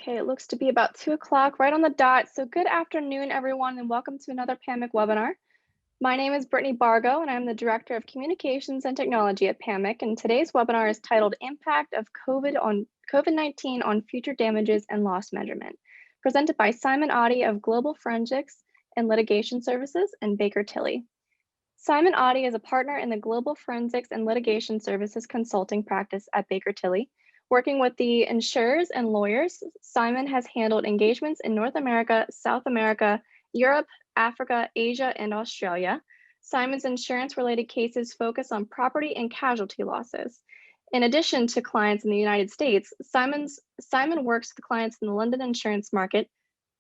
Okay, it looks to be about 2 o'clock, right on the dot. So good afternoon, everyone, and welcome to another PAMIC webinar. My name is Brittany Bargo, and I'm the Director of Communications and Technology at PAMIC. And today's webinar is titled Impact of COVID-19 on Future Damages and Loss Measurement, presented by Simon Oddie of Global Forensics and Litigation Services and Baker Tilly. Simon Oddie is a partner in the Global Forensics and Litigation Services consulting practice at Baker Tilly. Working with the insurers and lawyers, Simon has handled engagements in North America, South America, Europe, Africa, Asia, and Australia. Simon's insurance-related cases focus on property and casualty losses. In addition to clients in the United States, Simon works with clients in the London insurance market,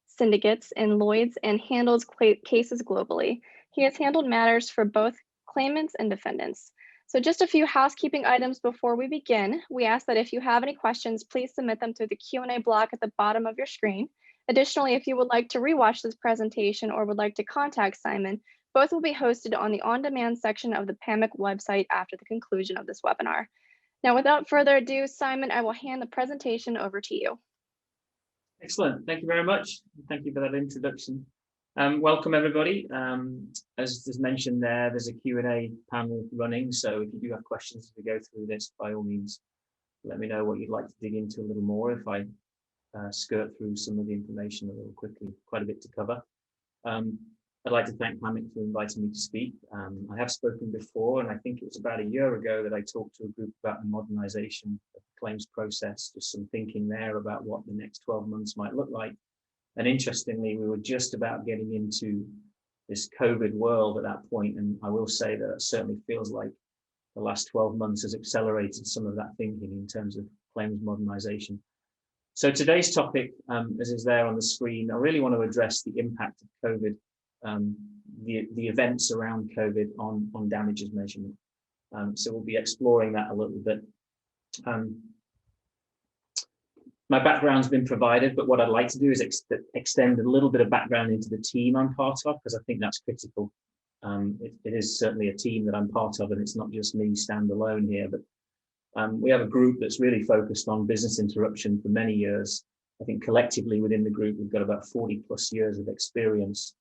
syndicates, and Lloyd's, and handles cases globally. He has handled matters for both claimants and defendants. So just a few housekeeping items before we begin. We ask that if you have any questions, please submit them through the Q&A block at the bottom of your screen. Additionally, if you would like to rewatch this presentation or would like to contact Simon, both will be hosted on the on-demand section of the PAMIC website after the conclusion of this webinar. Now, without further ado, Simon, I will hand the presentation over to you. Excellent. Thank you very much. Thank you for that introduction. Welcome, everybody. As mentioned there's a Q&A panel running. So if you do have questions as we go through this, by all means, let me know what you'd like to dig into a little more if I skirt through some of the information a little quickly, quite a bit to cover. I'd like to thank PAMIC for inviting me to speak. I have spoken before, and I think it was about a year ago that I talked to a group about the modernization of the claims process, just some thinking there about what the next 12 months might look like. And interestingly, we were just about getting into this COVID world at that point. And I will say that it certainly feels like the last 12 months has accelerated some of that thinking in terms of claims modernization. So today's topic, as is there on the screen, I really want to address the impact of COVID, the events around COVID on damages measurement. So we'll be exploring that a little bit. My background's been provided, but what I'd like to do is extend a little bit of background into the team I'm part of, because I think that's critical. It is certainly a team that I'm part of, and it's not just me standalone here, but we have a group that's really focused on business interruption for many years. I think collectively within the group, we've got about 40 plus years of experience.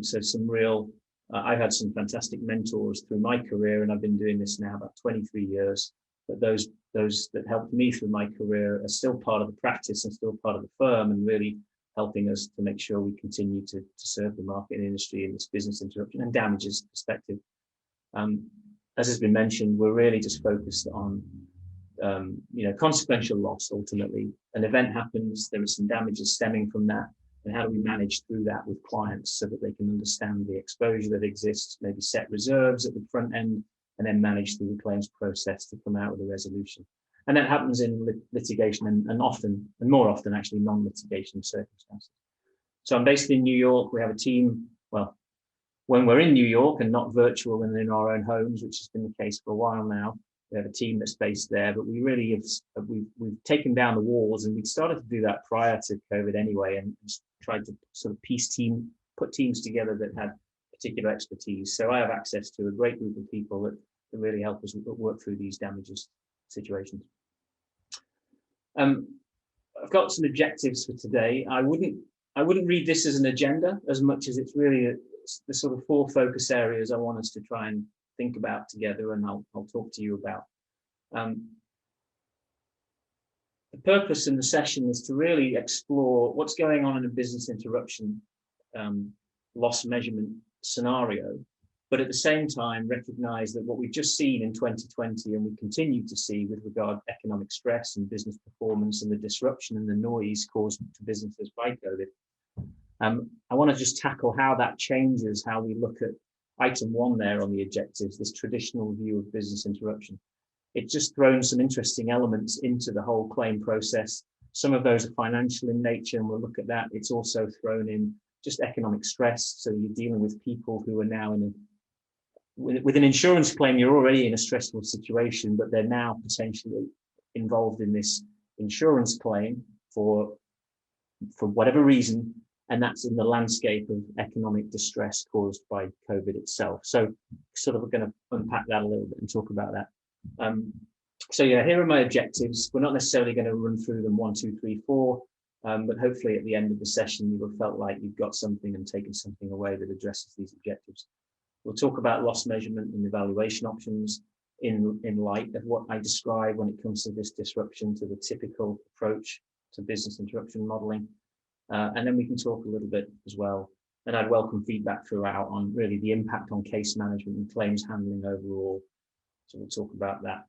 So some real, I've had some fantastic mentors through my career, and I've been doing this now about 23 years. But those that helped me through my career are still part of the practice and still part of the firm, and really helping us to make sure we continue to serve the market and industry in this business interruption and damages perspective. As has been mentioned, we're really just focused on consequential loss. Ultimately, an event happens, there is some damages stemming from that, and how do we manage through that with clients so that they can understand the exposure that exists, maybe set reserves at the front end, and then manage through the claims process to come out with a resolution. And that happens in litigation and more often actually non-litigation circumstances. So I'm based in New York. We have a team, well, when we're in New York and not virtual and in our own homes, which has been the case for a while now, we have a team that's based there, but we really have, we've taken down the walls, and we started to do that prior to COVID anyway, and tried to sort of put teams together that had particular expertise. So I have access to a great group of people that really help us work through these damages situations. I've got some objectives for today. I wouldn't read this as an agenda as much as it's really the sort of 4 focus areas I want us to try and think about together, and I'll talk to you about. The purpose in the session is to really explore what's going on in a business interruption loss measurement scenario, but at the same time recognize that what we've just seen in 2020 and we continue to see with regard to economic stress and business performance and the disruption and the noise caused to businesses by COVID. I want to just tackle how that changes how we look at item 1 there on the objectives, this traditional view of business interruption. It's just thrown some interesting elements into the whole claim process. Some of those are financial in nature, and we'll look at that. It's also thrown in just economic stress. So you're dealing with people who are now with an insurance claim, you're already in a stressful situation, but they're now potentially involved in this insurance claim for whatever reason, and that's in the landscape of economic distress caused by COVID itself. So sort of going to unpack that a little bit and talk about that. So yeah, here are my objectives. We're not necessarily going to run through them 1, 2, 3, 4, but hopefully at the end of the session, you will have felt like you've got something and taken something away that addresses these objectives. We'll talk about loss measurement and evaluation options in light of what I describe when it comes to this disruption to the typical approach to business interruption modeling. And then we can talk a little bit as well, and I'd welcome feedback throughout on really the impact on case management and claims handling overall. So we'll talk about that.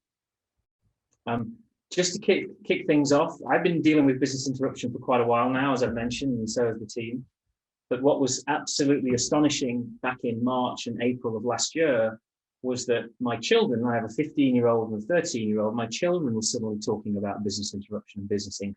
Just to kick things off, I've been dealing with business interruption for quite a while now, as I've mentioned, and so has the team. But what was absolutely astonishing back in March and April of last year was that my children, I have a 15-year-old and a 13-year-old, my children were suddenly talking about business interruption and business income.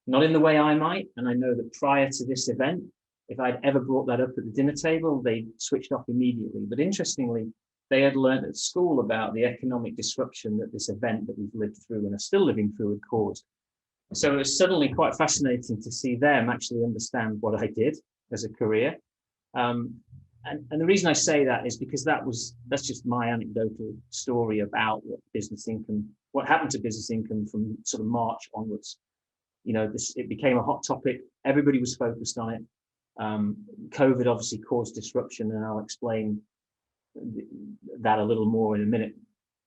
Not in the way I might, and I know that prior to this event, if I'd ever brought that up at the dinner table, they switched off immediately. But interestingly, they had learned at school about the economic disruption that this event that we've lived through and are still living through had caused. So it was suddenly quite fascinating to see them actually understand what I did as a career. And the reason I say that is because that's just my anecdotal story about what happened to business income from sort of March onwards. You know, it became a hot topic. Everybody was focused on it. COVID obviously caused disruption, and I'll explain that a little more in a minute.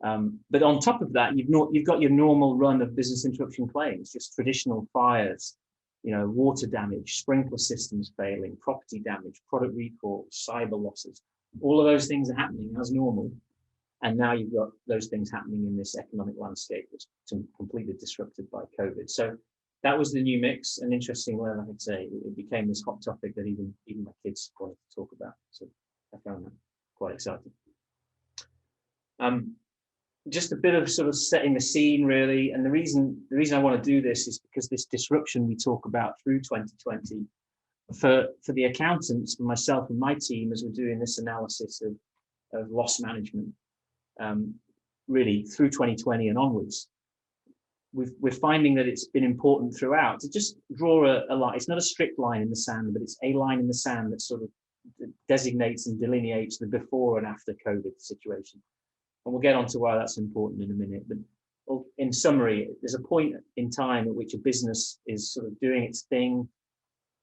But on top of that, you've got your normal run of business interruption claims, just traditional fires, you know, water damage, sprinkler systems failing, property damage, product recalls, cyber losses. All of those things are happening as normal. And now you've got those things happening in this economic landscape that's completely disrupted by COVID. So that was the new mix. And interestingly, like I'd say, it became this hot topic that even my kids wanted to talk about. So I found that quite exciting. Just a bit of sort of setting the scene, really. And the reason I want to do this is because this disruption we talk about through 2020, for the accountants, for myself and my team, as we're doing this analysis of loss management, really through 2020 and onwards, we're finding that it's been important throughout to just draw a line. It's not a strict line in the sand, but it's a line in the sand that sort of designates and delineates the before and after COVID situation. And we'll get on to why that's important in a minute. But in summary, there's a point in time at which a business is sort of doing its thing,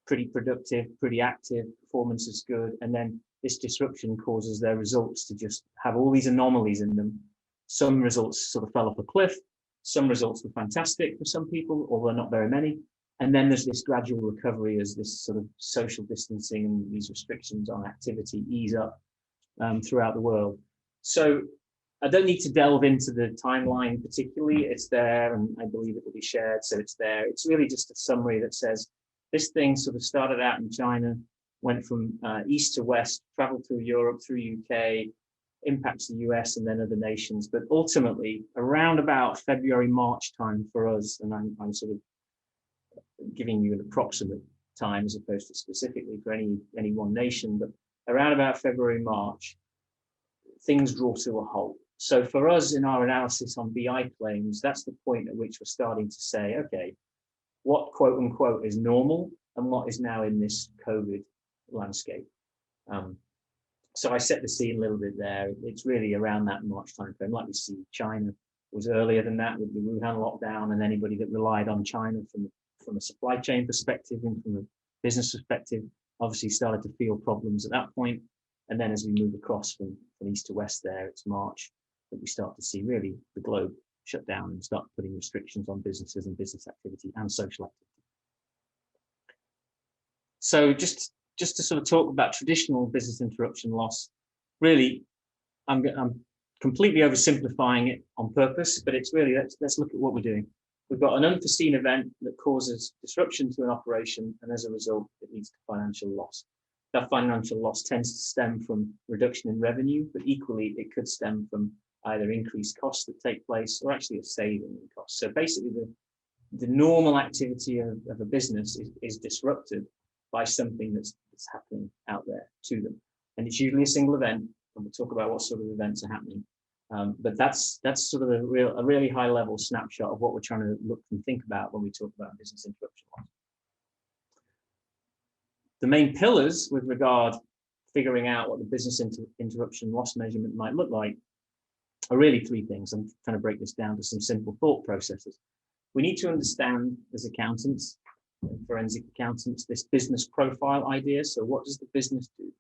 pretty productive, pretty active, performance is good, and then this disruption causes their results to just have all these anomalies in them. Some results sort of fell off a cliff, some results were fantastic for some people, although not very many. And then there's this gradual recovery as this sort of social distancing and these restrictions on activity ease up throughout the world. So I don't need to delve into the timeline particularly. It's there, and I believe it will be shared, so it's there. It's really just a summary that says this thing sort of started out in China, went from east to west, traveled through Europe, through UK, impacts the US and then other nations. But ultimately, around about February, March time for us, and I'm sort of giving you an approximate time as opposed to specifically for any one nation, but around about February, March, things draw to a halt. So for us in our analysis on BI claims, that's the point at which we're starting to say, okay, what quote unquote is normal and what is now in this COVID landscape. So I set the scene a little bit there. It's really around that March timeframe. Like we see, China was earlier than that with the Wuhan lockdown, and anybody that relied on China from a supply chain perspective and from a business perspective obviously started to feel problems at that point. And then as we move across from east to west there, it's March that we start to see really the globe shut down and start putting restrictions on businesses and business activity and social activity. So just to sort of talk about traditional business interruption loss, really, I'm completely oversimplifying it on purpose, but it's really, let's look at what we're doing. We've got an unforeseen event that causes disruption to an operation, and as a result, it leads to financial loss. That financial loss tends to stem from reduction in revenue, but equally it could stem from either increased costs that take place or actually a saving in costs. So basically the normal activity of a business is disrupted by something that's happening out there to them. And it's usually a single event, and we'll talk about what sort of events are happening. But that's sort of a really high level snapshot of what we're trying to look and think about when we talk about business interruption loss. The main pillars with regard figuring out what the business interruption loss measurement might look like are really three things. I'm trying to break this down to some simple thought processes. We need to understand, as accountants, forensic accountants, this business profile idea. So what does the business do?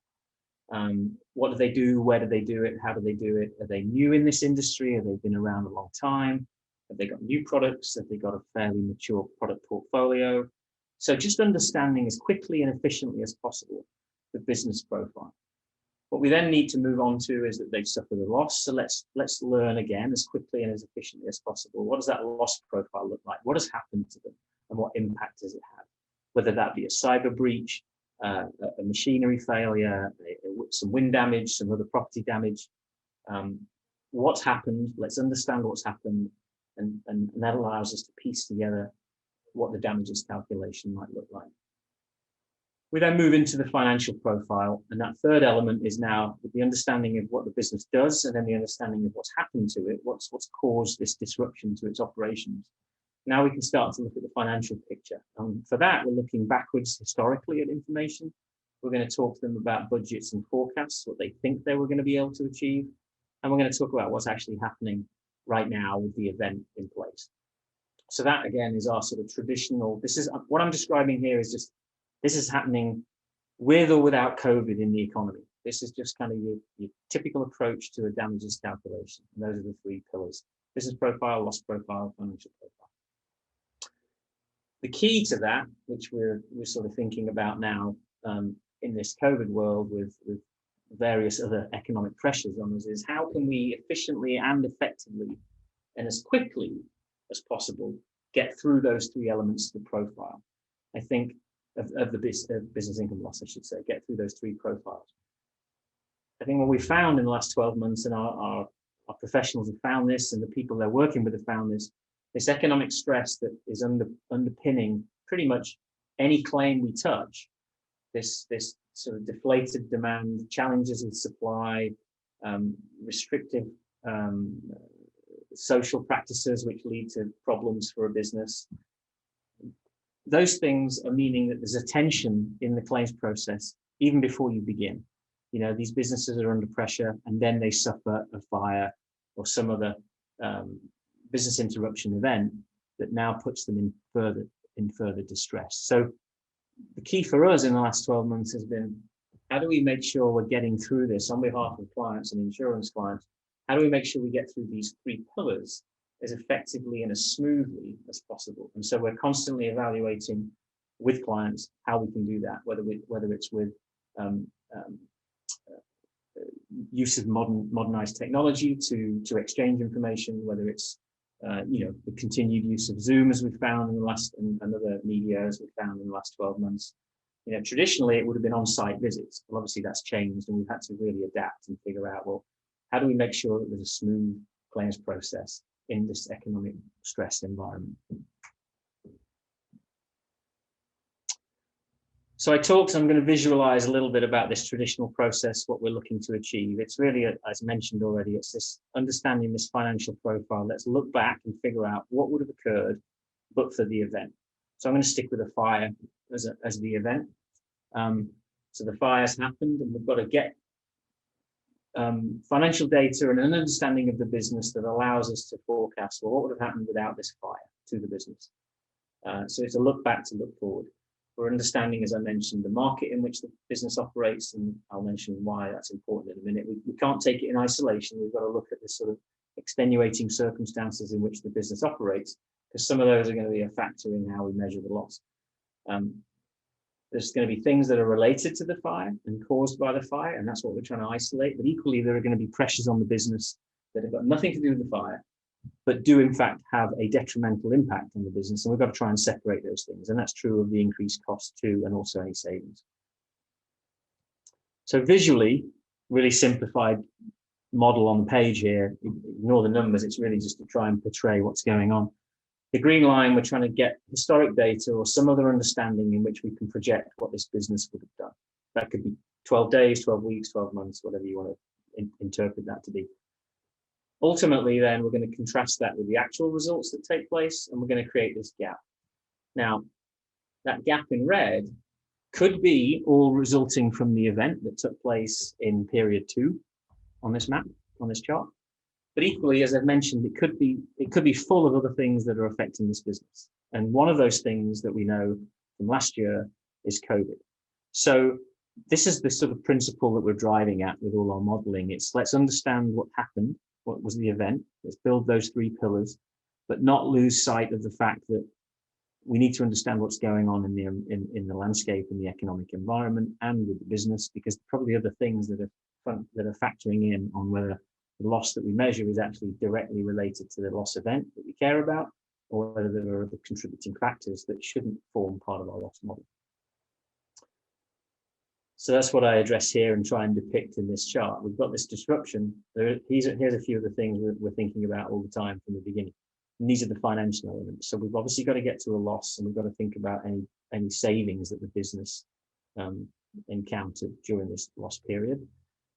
What do they do? Where do they do it? How do they do it? Are they new in this industry? Have they been around a long time? Have they got new products? Have they got a fairly mature product portfolio? So just understanding as quickly and efficiently as possible the business profile. What we then need to move on to is that they've suffered a loss. So let's learn again as quickly and as efficiently as possible. What does that loss profile look like? What has happened to them and what impact has it had? Whether that be a cyber breach, a machinery failure, some wind damage, some other property damage. What's happened? Let's understand what's happened, and that allows us to piece together what the damages calculation might look like. We then move into the financial profile, and that third element is now with the understanding of what the business does, and then the understanding of what's happened to it, what's caused this disruption to its operations. Now we can start to look at the financial picture. For that, we're looking backwards historically at information. We're going to talk to them about budgets and forecasts, what they think they were going to be able to achieve. And we're going to talk about what's actually happening right now with the event in place. So that, again, is our sort of traditional, this is what I'm describing here is just, this is happening with or without COVID in the economy. This is just kind of your typical approach to a damages calculation. And those are the three pillars: business profile, loss profile, financial profile. The key to that, which we're sort of thinking about now in this COVID world with various other economic pressures on us, is how can we efficiently and effectively and as quickly as possible get through those three elements of the profile. I think of the business income loss, I should say, get through those three profiles. I think what we found in the last 12 months, and our professionals have found this, and the people they're working with have found this economic stress that is underpinning pretty much any claim we touch, this sort of deflated demand, challenges with supply, restrictive social practices which lead to problems for a business. Those things are meaning that there's a tension in the claims process even before you begin. You know, these businesses are under pressure, and then they suffer a fire or some other business interruption event that now puts them in further distress. So the key for us in the last 12 months has been, how do we make sure we're getting through this on behalf of clients and insurance clients? How do we make sure we get through these three pillars as effectively and as smoothly as possible? And so we're constantly evaluating with clients how we can do that, whether it's with use of modernized technology to exchange information, whether it's the continued use of Zoom as we found in the last, and other media as we found in the last 12 months. You know, traditionally it would have been on-site visits. Well, obviously that's changed, and we've had to really adapt and figure out, well, how do we make sure that there's a smooth claims process in this economic stressed environment? So I'm going to visualize a little bit about this traditional process, what we're looking to achieve. It's really, as mentioned already, it's this understanding this financial profile. Let's look back and figure out what would have occurred but for the event. So I'm going to stick with a fire as the event. So the fire's happened, and we've got to get financial data and an understanding of the business that allows us to forecast, well, what would have happened without this fire to the business? So it's a look back to look forward. We're understanding, as I mentioned, the market in which the business operates, and I'll mention why that's important in a minute. We can't take it in isolation. We've got to look at the sort of extenuating circumstances in which the business operates, because some of those are going to be a factor in how we measure the loss. There's going to be things that are related to the fire and caused by the fire, and that's what we're trying to isolate. But equally, there are going to be pressures on the business that have got nothing to do with the fire, but do in fact have a detrimental impact on the business. And we've got to try and separate those things. And that's true of the increased cost too, and also any savings. So visually, really simplified model on the page here. Ignore the numbers. It's really just to try and portray what's going on. The green line, we're trying to get historic data or some other understanding in which we can project what this business would have done. That could be 12 days, 12 weeks, 12 months, whatever you want to interpret that to be. Ultimately, then, we're going to contrast that with the actual results that take place, and we're going to create this gap. Now, that gap in red Could be all resulting from the event that took place in period 2 on this map, on this chart. But equally, as I've mentioned, it could be full of other things that are affecting this business. And one of those things that we know from last year is COVID. So this is the sort of principle that we're driving at with all our modeling. It's let's understand what happened, what was the event, let's build those 3 pillars, but not lose sight of the fact that we need to understand what's going on in the landscape and the economic environment and with the business, because probably other things that are factoring in on whether the loss that we measure is actually directly related to the loss event that we care about, or whether there are other contributing factors that shouldn't form part of our loss model. So that's what I address here and try and depict in this chart. We've got this disruption. Here's a few of the things we're thinking about all the time from the beginning. And these are the financial elements. So we've obviously got to get to a loss, and we've got to think about any savings that the business encountered during this loss period.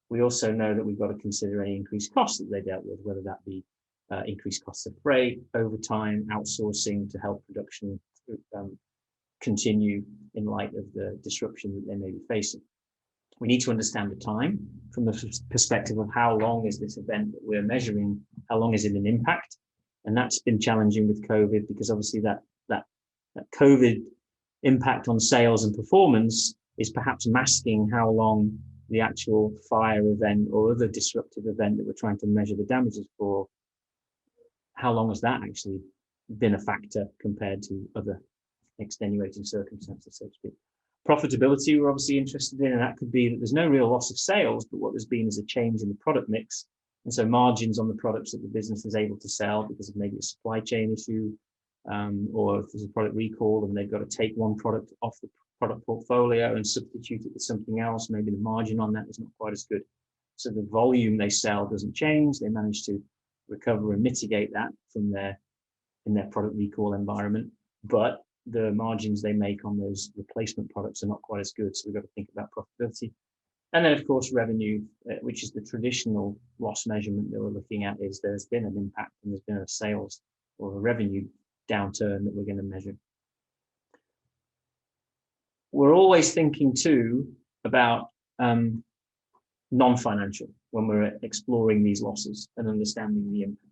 We also know that we've got to consider any increased costs that they dealt with, whether that be increased costs of freight, overtime, outsourcing to help production continue in light of the disruption that they may be facing. We need to understand the time from the perspective of how long is this event that we're measuring, how long is it an impact? And that's been challenging with COVID, because obviously that COVID impact on sales and performance is perhaps masking how long the actual fire event or other disruptive event that we're trying to measure the damages for, how long has that actually been a factor compared to other extenuating circumstances, so to speak. Profitability we're obviously interested in, and that could be that there's no real loss of sales, but what there's been is a change in the product mix. And so margins on the products that the business is able to sell because of maybe a supply chain issue, or if there's a product recall and they've got to take one product off the product portfolio and substitute it with something else, maybe the margin on that is not quite as good. So the volume they sell doesn't change. They manage to recover and mitigate that from in their product recall environment, but the margins they make on those replacement products are not quite as good. So we've got to think about profitability. And then, of course, revenue, which is the traditional loss measurement that we're looking at, is there's been an impact and there's been a sales or a revenue downturn that we're going to measure. We're always thinking too about non-financial when we're exploring these losses and understanding the impact.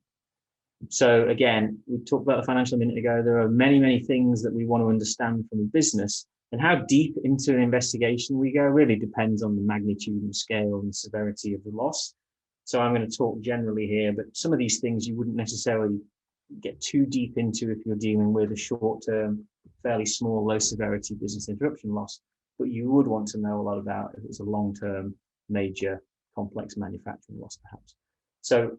So again, we talked about the financial a minute ago. There are many, many things that we want to understand from a business, and how deep into an investigation we go really depends on the magnitude and scale and severity of the loss. So I'm going to talk generally here, but some of these things you wouldn't necessarily get too deep into if you're dealing with a short-term, fairly small, low-severity business interruption loss, but you would want to know a lot about if it's a long-term, major, complex manufacturing loss, perhaps. So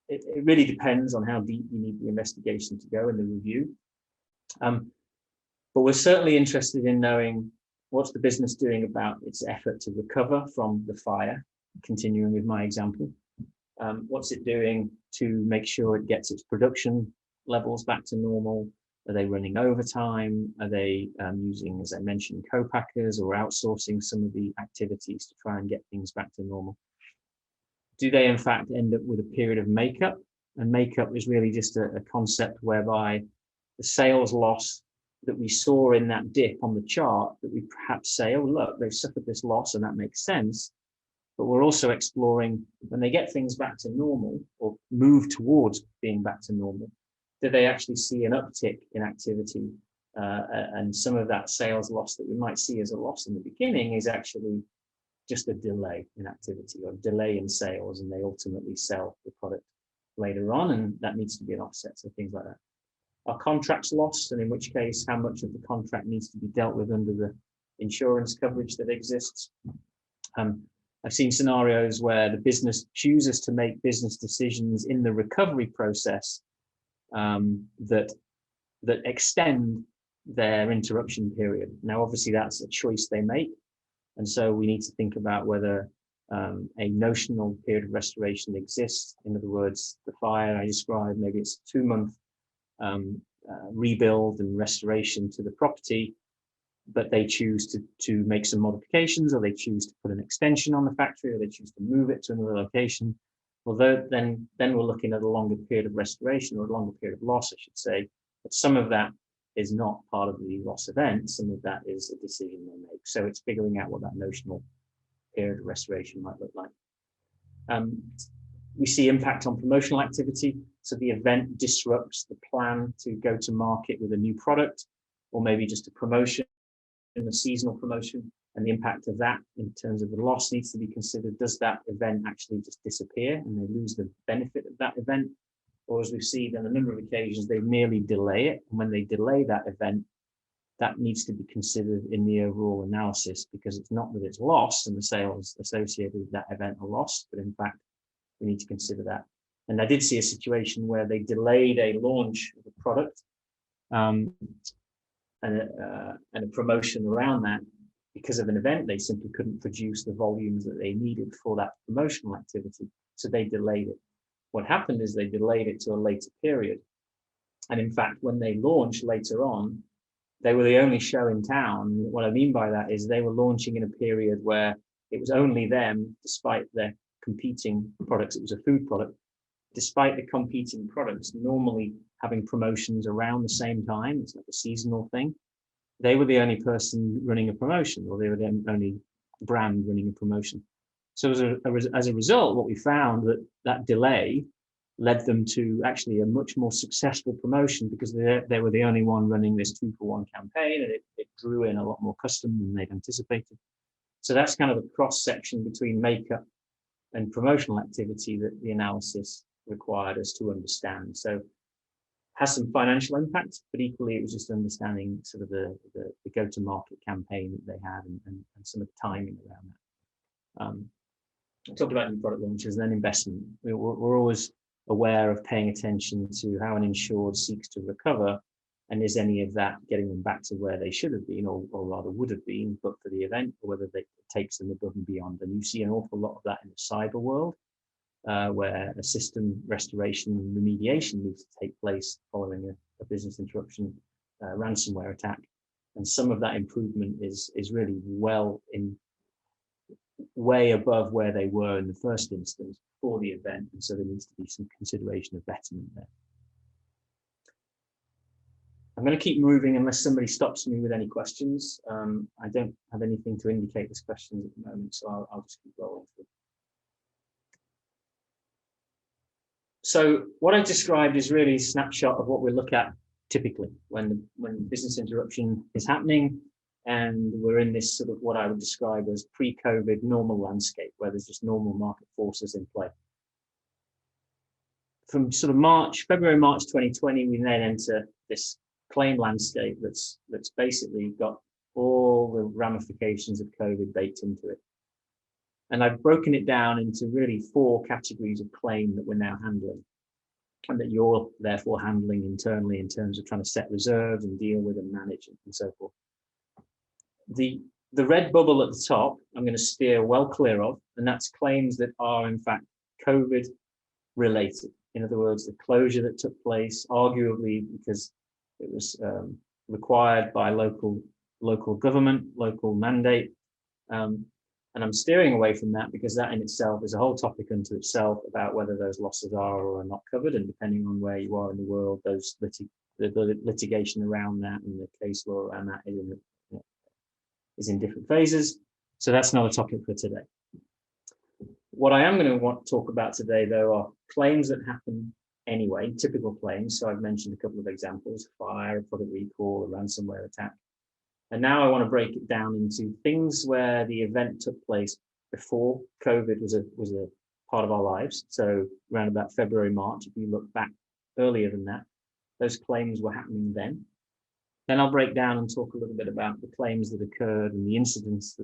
it really depends on how deep you need the investigation to go in the review. But we're certainly interested in knowing what's the business doing about its effort to recover from the fire, continuing with my example. What's it doing to make sure it gets its production levels back to normal? Are they running overtime? Are they using, as I mentioned, co-packers, or outsourcing some of the activities to try and get things back to normal? Do they in fact end up with a period of makeup? And makeup is really just a concept whereby the sales loss that we saw in that dip on the chart, that we perhaps say, oh, look, they've suffered this loss and that makes sense. But we're also exploring, when they get things back to normal or move towards being back to normal, do they actually see an uptick in activity? And some of that sales loss that we might see as a loss in the beginning is actually just a delay in activity or delay in sales, and they ultimately sell the product later on, and that needs to be an offset, so things like that. Are contracts lost, and in which case how much of the contract needs to be dealt with under the insurance coverage that exists? I've seen scenarios where the business chooses to make business decisions in the recovery process that extend their interruption period. Now, obviously, that's a choice they make, and so we need to think about whether a notional period of restoration exists. In other words, the fire I described, maybe it's a 2-month rebuild and restoration to the property, but they choose to make some modifications, or they choose to put an extension on the factory, or they choose to move it to another location. Well, then we're looking at a longer period of restoration, or a longer period of loss, I should say. But some of that is not part of the loss event. Some of that is a decision they make. So it's figuring out what that notional period of restoration might look like. We see impact on promotional activity. So the event disrupts the plan to go to market with a new product, or maybe just a promotion, a seasonal promotion, and the impact of that in terms of the loss needs to be considered. Does that event actually just disappear and they lose the benefit of that event? Or as we've seen on a number of occasions, they merely delay it. And when they delay that event, that needs to be considered in the overall analysis, because it's not that it's lost and the sales associated with that event are lost, but in fact, we need to consider that. And I did see a situation where they delayed a launch of a product and a promotion around that because of an event. They simply couldn't produce the volumes that they needed for that promotional activity. So they delayed it. What happened is they delayed it to a later period. And in fact, when they launched later on, they were the only show in town. What I mean by that is they were launching in a period where it was only them, despite their competing products. It was a food product. Despite the competing products normally having promotions around the same time, it's like a seasonal thing, they were the only person running a promotion, or they were the only brand running a promotion. So as a result, what we found that delay led them to actually a much more successful promotion, because they were the only one running this 2-for-1 campaign, and it drew in a lot more customers than they'd anticipated. So that's kind of a cross section between makeup and promotional activity that the analysis required us to understand. So has some financial impact, but equally it was just understanding sort of the go-to-market campaign that they had and some of the timing around that. I talked about new product launches and then investment. We're always aware of paying attention to how an insured seeks to recover, and is any of that getting them back to where they should have been, or rather would have been, but for the event, or whether it takes them above and beyond. And you see an awful lot of that in the cyber world, where a system restoration and remediation needs to take place following a business interruption ransomware attack. And some of that improvement is really way above where they were in the first instance for the event. And so there needs to be some consideration of betterment there. I'm going to keep moving unless somebody stops me with any questions. I don't have anything to indicate there's questions at the moment, so I'll just keep rolling through. So what I described is really a snapshot of what we look at typically when business interruption is happening, and we're in this sort of what I would describe as pre-COVID normal landscape, where there's just normal market forces in play. From sort of February, March 2020, we then enter this claim landscape that's basically got all the ramifications of COVID baked into it. And I've broken it down into really 4 categories of claim that we're now handling, and that you're therefore handling internally in terms of trying to set reserves and deal with and manage and so forth. The red bubble at the top, I'm going to steer well clear of, and that's claims that are in fact COVID related. In other words, the closure that took place, arguably because it was required by local government, local mandate. And I'm steering away from that because that in itself is a whole topic unto itself about whether those losses are or are not covered. And depending on where you are in the world, the litigation around that and the case law around that is in different phases. So that's not a topic for today. What I am going to want to talk about today, though, are claims that happen anyway, typical claims. So I've mentioned a couple of examples: fire, a product recall, a ransomware attack. And now I want to break it down into things where the event took place before COVID was a part of our lives. So around about February, March, if you look back earlier than that, those claims were happening then. Then I'll break down and talk a little bit about the claims that occurred and the incidents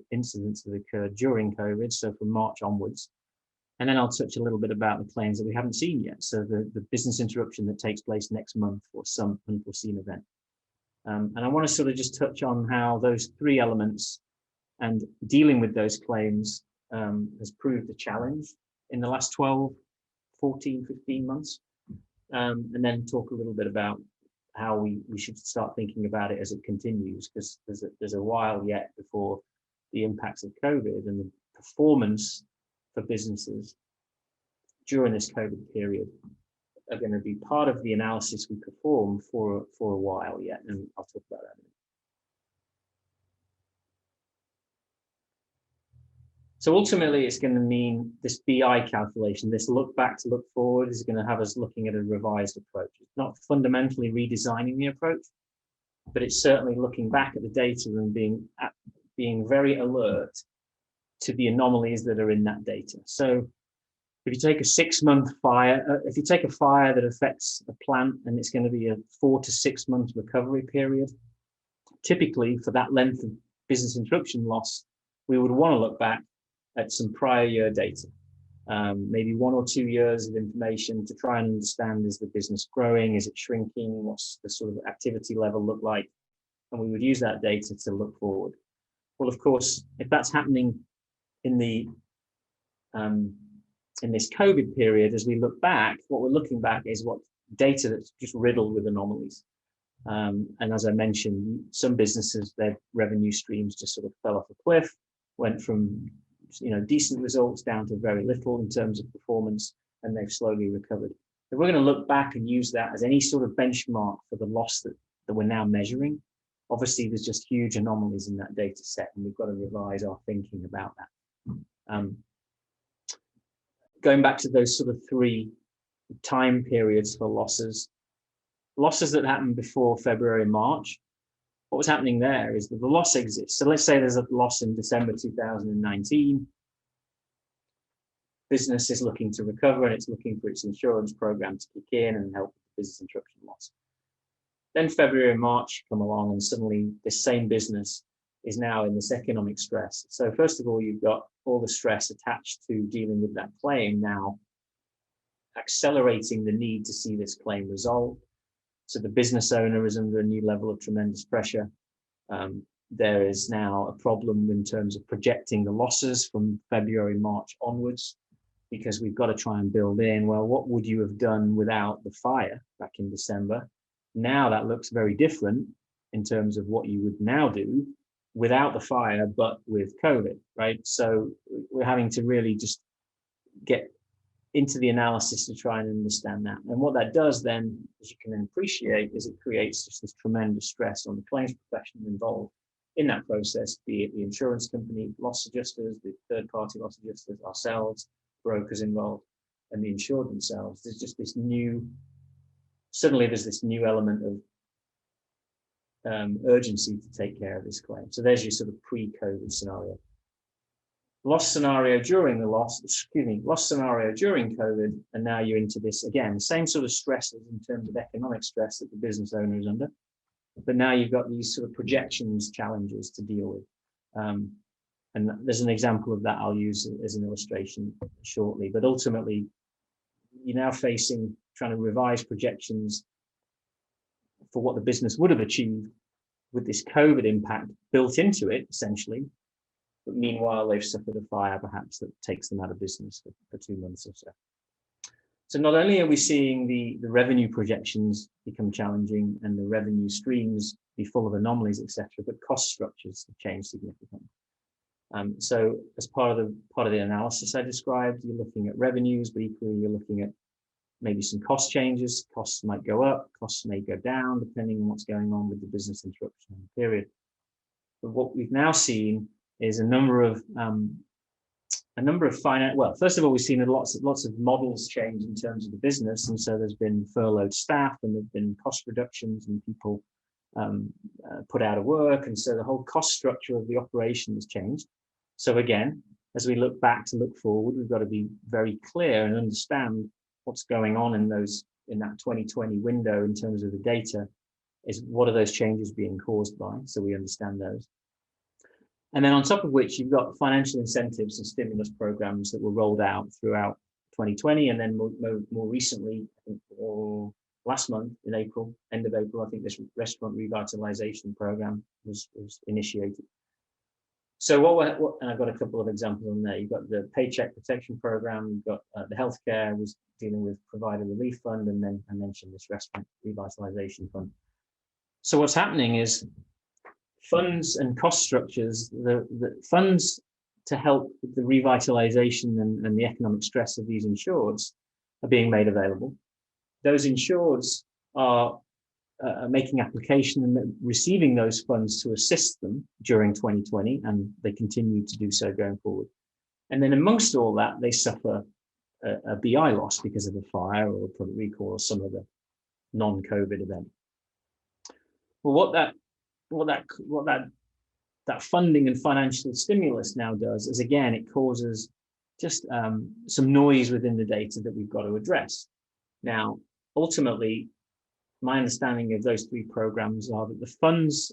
that occurred during COVID, so from March onwards. And then I'll touch a little bit about the claims that we haven't seen yet, so the business interruption that takes place next month or some unforeseen event. And I want to sort of just touch on how those 3 elements and dealing with those claims has proved a challenge in the last 12, 14, 15 months. And then talk a little bit about how we should start thinking about it as it continues, because there's a while yet before the impacts of COVID and the performance for businesses during this COVID period are going to be part of the analysis we perform for a while yet, and I'll talk about that in a minute. So ultimately, it's going to mean this BI calculation, this look back to look forward, is going to have us looking at a revised approach. It's not fundamentally redesigning the approach, but it's certainly looking back at the data and being very alert to the anomalies that are in that data. So if you take a 6-month fire, if you take a fire that affects a plant and it's going to be a 4 to 6 month recovery period, typically for that length of business interruption loss, we would want to look back at some prior year data, maybe 1 or 2 years of information to try and understand, is the business growing, is it shrinking, what's the sort of activity level look like, and we would use that data to look forward. Well, of course, if that's happening in the in this COVID period, as we look back, what we're looking back is what data that's just riddled with anomalies. And as I mentioned, some businesses, their revenue streams just sort of fell off a cliff, went from decent results down to very little in terms of performance, and they've slowly recovered. If we're going to look back and use that as any sort of benchmark for the loss that we're now measuring, obviously there's just huge anomalies in that data set, and we've got to revise our thinking about that. Going back to those sort of 3 time periods for losses that happened before February and March, what was happening there is that the loss exists. So let's say there's a loss in December 2019. Business is looking to recover and it's looking for its insurance program to kick in and help with the business interruption loss. Then February and March come along, and suddenly this same business is now in this economic stress. So first of all, you've got all the stress attached to dealing with that claim now, accelerating the need to see this claim resolved. So the business owner is under a new level of tremendous pressure. There is now a problem in terms of projecting the losses from February, March onwards, because we've got to try and build in, well, what would you have done without the fire back in December? Now that looks very different in terms of what you would now do without the fire, but with COVID, right? So we're having to really just get into the analysis to try and understand that. And what that does then, as you can appreciate, is it creates just this tremendous stress on the claims professional involved in that process, be it the insurance company, loss adjusters, the third-party loss adjusters, ourselves, brokers involved, and the insured themselves. There's just this suddenly there's this new element of urgency to take care of this claim. So there's your sort of pre-COVID scenario. Loss scenario during COVID, and now you're into this again, same sort of stresses in terms of economic stress that the business owner is under, but now you've got these sort of projections challenges to deal with. And there's an example of that I'll use as an illustration shortly, but ultimately you're now trying to revise projections for what the business would have achieved with this COVID impact built into it, essentially. But meanwhile, they've suffered a fire perhaps that takes them out of business for 2 months or so. So not only are we seeing the revenue projections become challenging and the revenue streams be full of anomalies, etc., but cost structures have changed significantly. So as part of the analysis I described, you're looking at revenues, but equally you're looking at maybe some cost changes. Costs might go up, costs may go down, depending on what's going on with the business interruption period. But what we've now seen is a number of finance. Well, first of all, we've seen lots of models change in terms of the business, and so there's been furloughed staff, and there've been cost reductions, and people put out of work, and so the whole cost structure of the operation has changed. So again, as we look back to look forward, we've got to be very clear and understand what's going on in that 2020 window in terms of the data. Is what are those changes being caused by? So we understand those. And then on top of which, you've got financial incentives and stimulus programs that were rolled out throughout 2020. And then more recently, I think, last month in April, end of April, I think this restaurant revitalization program was initiated. So and I've got a couple of examples on there. You've got the Paycheck Protection Program, you've got the healthcare was dealing with Provider Relief Fund, and then I mentioned this restaurant revitalization fund. So what's happening is funds and cost structures, the funds to help with the revitalization and the economic stress of these insureds are being made available. those insureds are making application and receiving those funds to assist them during 2020, and they continue to do so going forward. And then amongst all that, they suffer a BI loss because of a fire or a product recall or some other non-COVID event. Well, what that funding and financial stimulus now does is, again, it causes just some noise within the data that we've got to address. Now, ultimately, my understanding of those three programs are that the funds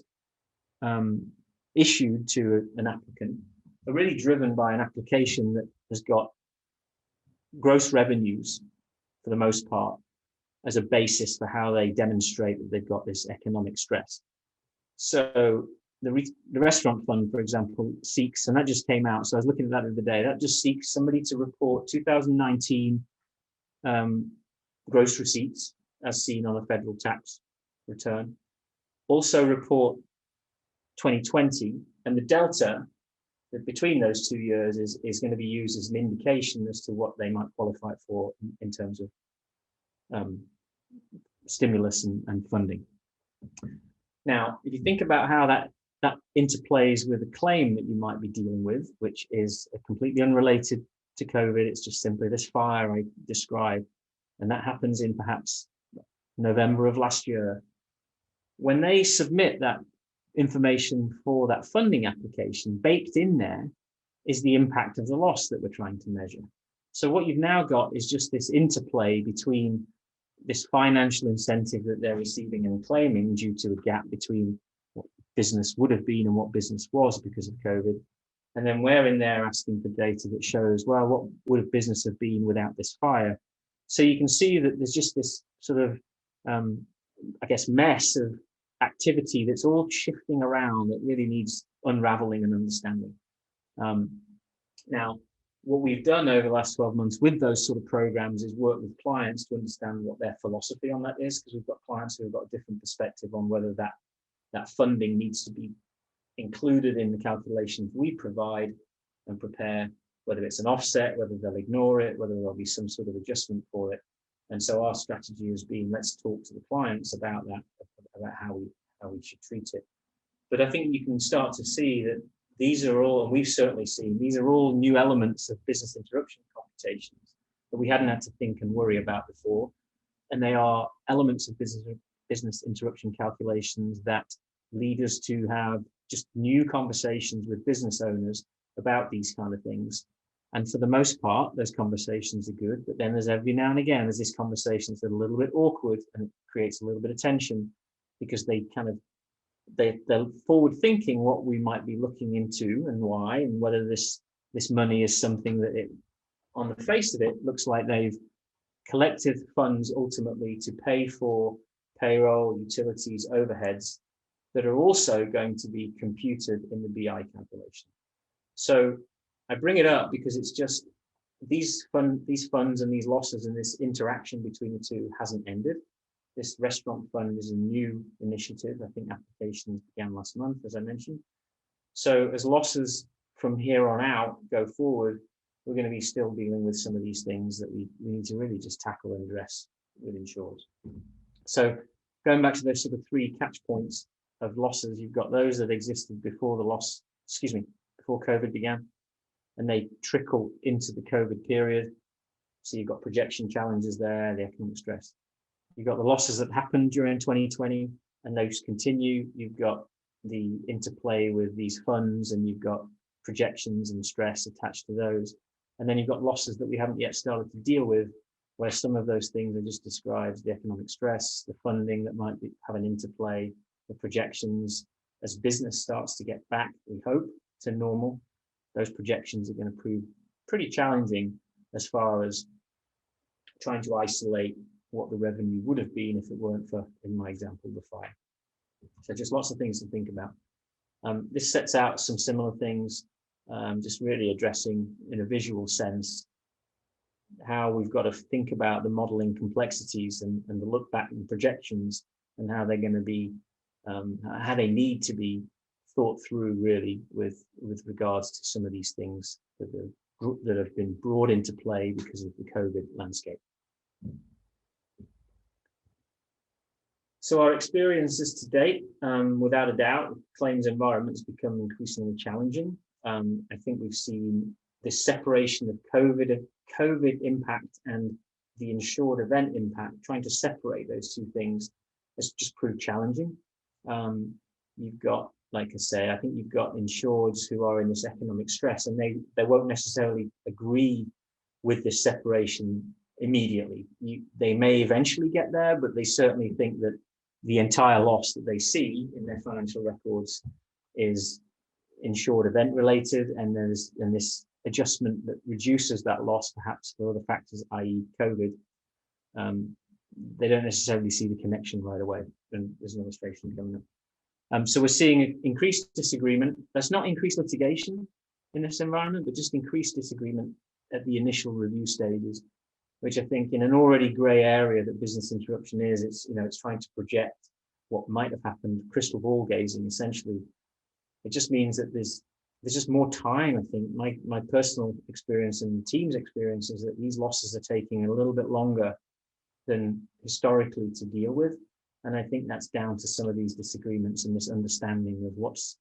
issued to an applicant are really driven by an application that has got gross revenues, for the most part, as a basis for how they demonstrate that they've got this economic stress. So the restaurant fund, for example, seeks, and that just came out, so I was looking at that the other day, that just seeks somebody to report 2019 gross receipts as seen on a federal tax return. Also report 2020, and the delta between those 2 years is going to be used as an indication as to what they might qualify for in terms of stimulus and funding. Now, if you think about how that interplays with a claim that you might be dealing with, which is completely unrelated to COVID, it's just simply this fire I described, and that happens in perhaps November of last year. When they submit that information for that funding application, baked in there is the impact of the loss that we're trying to measure. So what you've now got is just this interplay between this financial incentive that they're receiving and claiming due to a gap between what business would have been and what business was because of COVID. And then we're in there asking for data that shows, well, what would business have been without this fire? So you can see that there's just this sort of, I guess, mess of activity that's all shifting around that really needs unraveling and understanding. Now, what we've done over the last 12 months with those sort of programs is work with clients to understand what their philosophy on that is, because we've got clients who have got a different perspective on whether that funding needs to be included in the calculations we provide and prepare, whether it's an offset, whether they'll ignore it, whether there'll be some sort of adjustment for it. And so our strategy has been, let's talk to the clients about that, about how we should treat it. But I think you can start to see that these are all, and we've certainly seen, these are all new elements of business interruption computations that we hadn't had to think and worry about before. And they are elements of business interruption calculations that lead us to have just new conversations with business owners about these kind of things. And for the most part, those conversations are good, but then there's every now and again, there's these conversations that are a little bit awkward and it creates a little bit of tension because they're forward thinking what we might be looking into and why, and whether this money is something that it, on the face of it, looks like they've collected funds ultimately to pay for payroll, utilities, overheads that are also going to be computed in the BI calculation. So I bring it up because it's just these funds and these losses and this interaction between the two hasn't ended. This restaurant fund is a new initiative. I think applications began last month, as I mentioned. So as losses from here on out go forward, we're going to be still dealing with some of these things that we need to really just tackle and address with insurers. So going back to those sort of three catch points of losses, you've got those that existed before before COVID began, and they trickle into the COVID period. So you've got projection challenges there, the economic stress. You've got the losses that happened during 2020, and those continue. You've got the interplay with these funds, and you've got projections and stress attached to those. And then you've got losses that we haven't yet started to deal with, where some of those things are just described, the economic stress, the funding that might have an interplay, the projections. As business starts to get back, we hope, to normal, those projections are going to prove pretty challenging as far as trying to isolate what the revenue would have been if it weren't for, in my example, the fire. So just lots of things to think about. This sets out some similar things, just really addressing in a visual sense how we've got to think about the modeling complexities and the look back and projections and how they're going to be, how they need to be thought through really with regards to some of these things that have been brought into play because of the COVID landscape. So our experiences to date, without a doubt, the claims environment has become increasingly challenging. I think we've seen this separation of COVID impact and the insured event impact. Trying to separate those two things has just proved challenging. You've got, like I say, I think you've got insureds who are in this economic stress, and they won't necessarily agree with this separation immediately. They may eventually get there, but they certainly think that the entire loss that they see in their financial records is insured event related, and there's this adjustment that reduces that loss perhaps for other factors, i.e. COVID. They don't necessarily see the connection right away. And there's an illustration coming up. So we're seeing increased disagreement. That's not increased litigation in this environment, but just increased disagreement at the initial review stages, which I think in an already grey area that business interruption is, it's trying to project what might have happened, crystal ball gazing essentially. It just means that there's just more time. I think my personal experience and the team's experience is that these losses are taking a little bit longer than historically to deal with. And I think that's down to some of these disagreements and misunderstanding of what's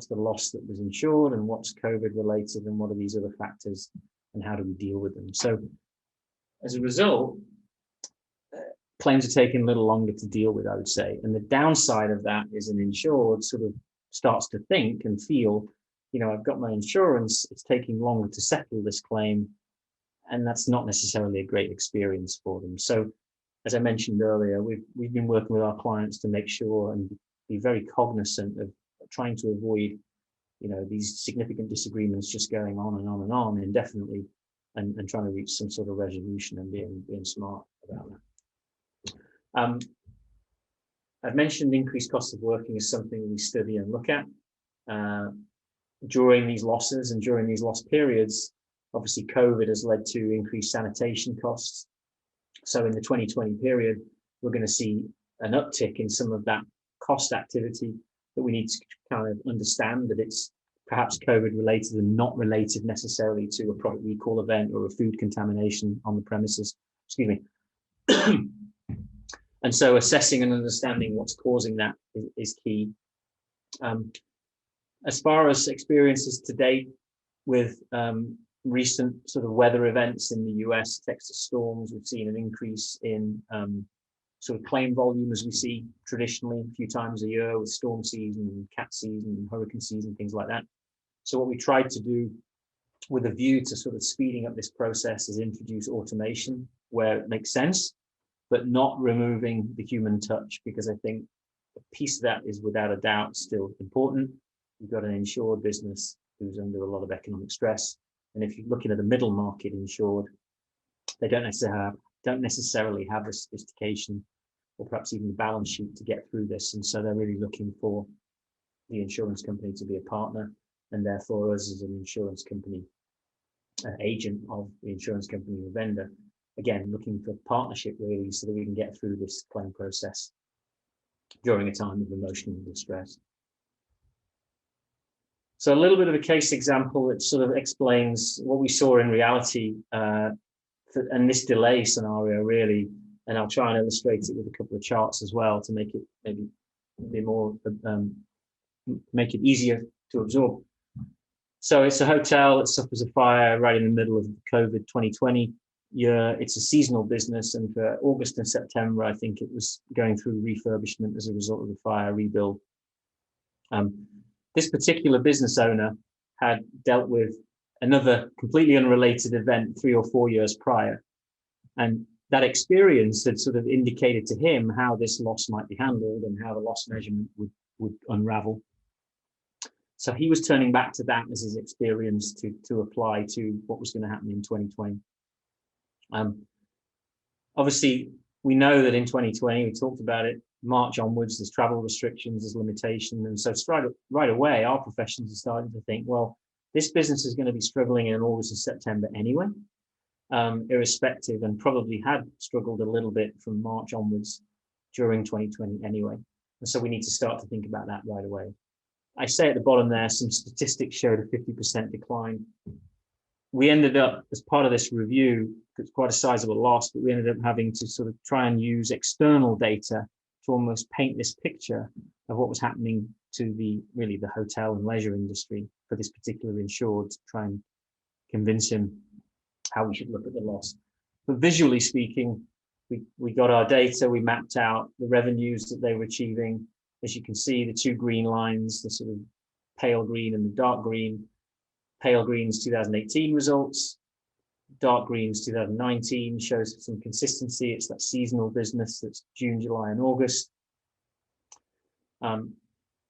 the loss that was insured and what's COVID related and what are these other factors and how do we deal with them. So as a result, claims are taking a little longer to deal with, I would say. And the downside of that is an insured sort of starts to think and feel, I've got my insurance, it's taking longer to settle this claim, and that's not necessarily a great experience for them. So as I mentioned earlier, we've been working with our clients to make sure and be very cognizant of trying to avoid, these significant disagreements just going on and on and on indefinitely, and trying to reach some sort of resolution and being smart about that. I've mentioned increased cost of working is something we study and look at during these losses and during these loss periods. Obviously, COVID has led to increased sanitation costs. So in the 2020 period, we're going to see an uptick in some of that cost activity that we need to kind of understand that it's perhaps COVID related and not related necessarily to a product recall event or a food contamination on the premises. Excuse me. And so assessing and understanding what's causing that is key. As far as experiences to date with recent sort of weather events in the US, Texas storms, we've seen an increase in sort of claim volume as we see traditionally a few times a year with storm season, cat season, hurricane season, things like that. So what we tried to do with a view to sort of speeding up this process is introduce automation where it makes sense, but not removing the human touch, because I think a piece of that is without a doubt still important. You've got an insured business who's under a lot of economic stress. And if you're looking at a middle market insured, they don't necessarily have the sophistication or perhaps even the balance sheet to get through this. And so they're really looking for the insurance company to be a partner, and therefore us as an insurance company, agent of the insurance company or vendor, again, looking for partnership really so that we can get through this claim process during a time of emotional distress. So a little bit of a case example that sort of explains what we saw in reality and this delay scenario really, and I'll try and illustrate it with a couple of charts as well to make it maybe be more, make it easier to absorb. So it's a hotel that suffers a fire right in the middle of the COVID 2020 year. It's a seasonal business, and for August and September, I think it was going through refurbishment as a result of the fire rebuild. This particular business owner had dealt with another completely unrelated event 3 or 4 years prior. And that experience had sort of indicated to him how this loss might be handled and how the loss measurement would unravel. So he was turning back to that as his experience to apply to what was going to happen in 2020. Obviously, we know that in 2020, we talked about it, March onwards, there's travel restrictions, there's limitation. And so right away, our professions are starting to think, well, this business is going to be struggling in August and September anyway, irrespective, and probably had struggled a little bit from March onwards during 2020 anyway. And so we need to start to think about that right away. I say at the bottom there, some statistics showed a 50% decline. We ended up, as part of this review, it's quite a sizable loss, but we ended up having to sort of try and use external data almost paint this picture of what was happening to the hotel and leisure industry for this particular insured, to try and convince him how we should look at the loss. But visually speaking, we got our data, we mapped out the revenues that they were achieving. As you can see, the two green lines, the sort of pale green and the dark green. Pale green's 2018 results, dark green's 2019, shows some consistency. It's that seasonal business that's June, July, and August. And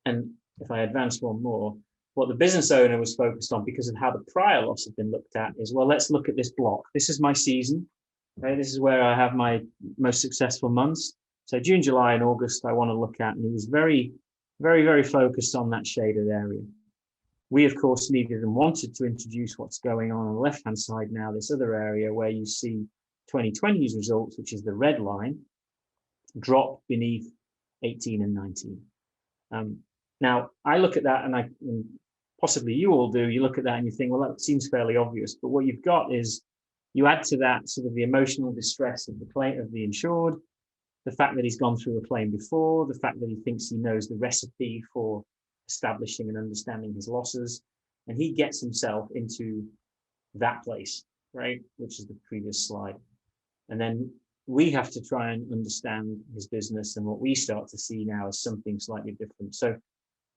if I advance one more, what the business owner was focused on, because of how the prior loss had been looked at, is, well, let's look at this block. This is my season. Right? This is where I have my most successful months. So June, July, and August, I want to look at. And he was very, very, very focused on that shaded area. We, of course, needed and wanted to introduce what's going on the left-hand side now, this other area where you see 2020's results, which is the red line, drop beneath 18 and 19. Now, I look at that, and possibly you all do, you look at that and you think, well, that seems fairly obvious. But what you've got is, you add to that sort of the emotional distress of the claim of the insured, the fact that he's gone through a claim before, the fact that he thinks he knows the recipe for establishing and understanding his losses, and he gets himself into that place, right, which is the previous slide. And then we have to try and understand his business, and what we start to see now is something slightly different. So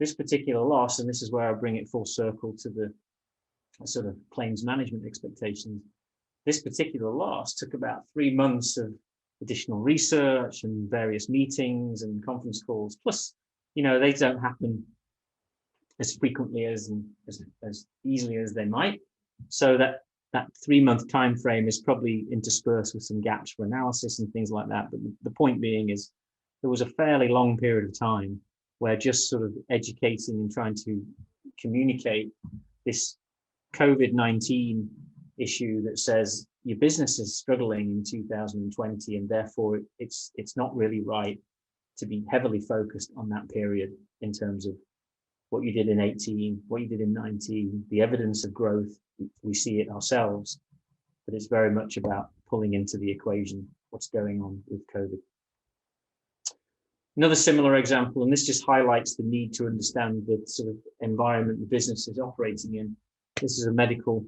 this particular loss, and this is where I bring it full circle to the sort of claims management expectations, this particular loss took about 3 months of additional research and various meetings and conference calls, plus, they don't happen as frequently as easily as they might. So that 3 month time frame is probably interspersed with some gaps for analysis and things like that. But the point being is, there was a fairly long period of time where just sort of educating and trying to communicate this COVID-19 issue that says your business is struggling in 2020, and therefore it's not really right to be heavily focused on that period in terms of what you did in 18, what you did in 19, the evidence of growth, we see it ourselves, but it's very much about pulling into the equation what's going on with COVID. Another similar example, and this just highlights the need to understand the sort of environment the business is operating in. This is a medical